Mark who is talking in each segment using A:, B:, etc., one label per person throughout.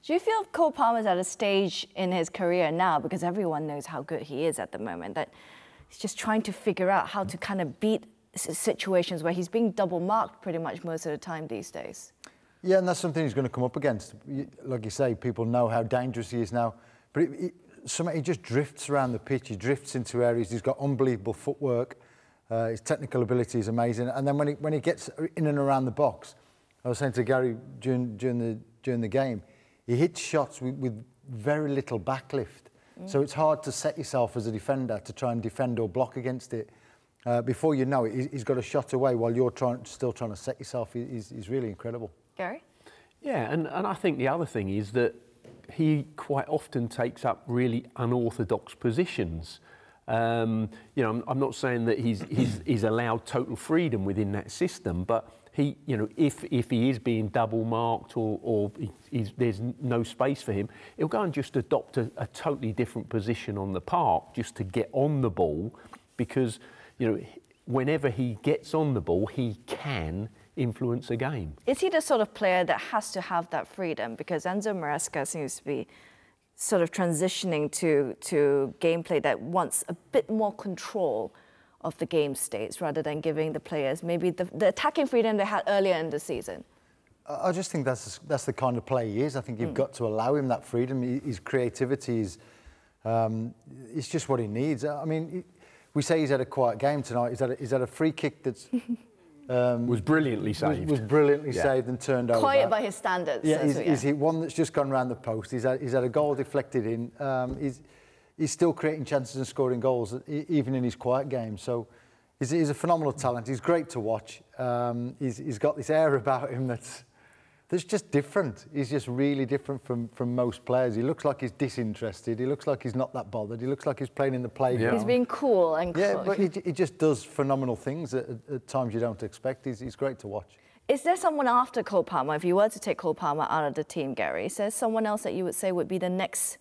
A: Do you feel Cole Palmer's at a stage in his career now, because everyone knows how good he is at the moment, that he's just trying to figure out how to kind of beat situations where he's being double marked pretty much most of the time these days?
B: Yeah, and that's something he's going to come up against. Like you say, people know how dangerous he is now, but he just drifts around the pitch. He drifts into areas. He's got unbelievable footwork. His technical ability is amazing. And then when he gets in and around the box, I was saying to Gary during the game, he hits shots with very little backlift. So it's hard to set yourself as a defender to try and defend or block against it. Before you know it, he's got a shot away while you're still trying to set yourself. He's really incredible.
A: Gary?
C: Yeah, and I think the other thing is that he quite often takes up really unorthodox positions. You know, I'm not saying that he's allowed total freedom within that system, but he, you know, if he is being double marked or there's no space for him, he'll go and just adopt a totally different position on the park just to get on the ball, because, you know, whenever he gets on the ball, he can influence a game.
A: Is he the sort of player that has to have that freedom? Because Enzo Maresca seems to be sort of transitioning to gameplay that wants a bit more control of the game states rather than giving the players maybe the attacking freedom they had earlier in the season.
B: I just think that's the kind of player he is. I think you've got to allow him that freedom. His creativity is it's just what he needs. I mean, we say he's had a quiet game tonight. He's had a free kick that's
C: was brilliantly saved.
B: Was brilliantly saved and turned over.
A: Quiet by his standards.
B: Yeah, he's hit one that's just gone round the post. He's had a goal deflected in. He's still creating chances and scoring goals even in his quiet game. So he's a phenomenal talent. He's great to watch. He's got this air about him that's just different. He's just really different from most players. He looks like he's disinterested. He looks like he's not that bothered. He looks like he's playing in the playground.
A: He's being cool and cool.
B: Yeah, but he just does phenomenal things at times you don't expect. He's great to watch.
A: Is there someone after Cole Palmer, if you were to take Cole Palmer out of the team, Gary, is there someone else that you would say would be the next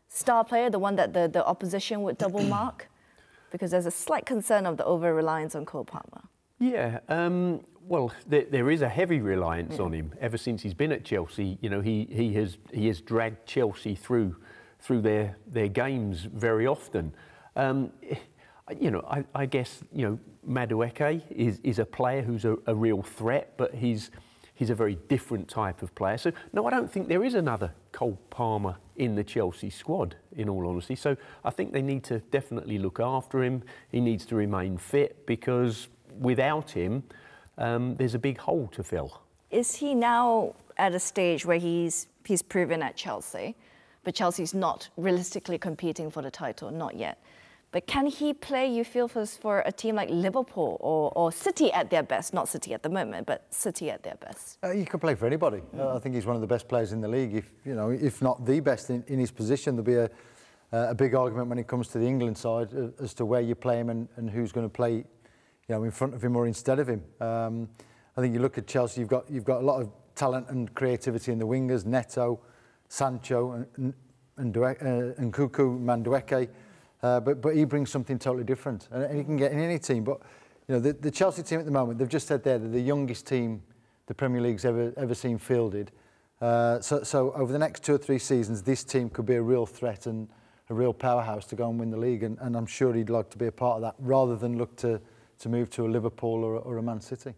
A: star player, the one that the opposition would double mark? Because there's a slight concern of the over-reliance on Cole Palmer. Yeah,
C: well, there is a heavy reliance on him ever since he's been at Chelsea. You know, he has dragged Chelsea through their games very often. You know, I guess, you know, Madueke is a player who's a real threat, but he's a very different type of player. So no, I don't think there is another Cole Palmer in the Chelsea squad, in all honesty. So I think they need to definitely look after him. He needs to remain fit, because without him, there's a big hole to fill. Is
A: he now at a stage where he's proven at Chelsea, but Chelsea's not realistically competing for the title, not yet? But can he play, you feel, for a team like Liverpool or City at their best? Not City at the moment, but City at their best.
B: He could play for anybody. I think he's one of the best players in the league, if not the best in his position. There'll be a big argument when it comes to the England side as to where you play him and who's going to play, in front of him or instead of him. I think you look at Chelsea, you've got a lot of talent and creativity in the wingers: Neto, Sancho, and Kuku, Madueke. But he brings something totally different, and he can get in any team. But the Chelsea team at the moment, they've just said they're the youngest team the Premier League's ever seen fielded. So over the next 2 or 3 seasons, this team could be a real threat and a real powerhouse to go and win the league. And I'm sure he'd like to be a part of that, rather than look to move to a Liverpool or a Man City.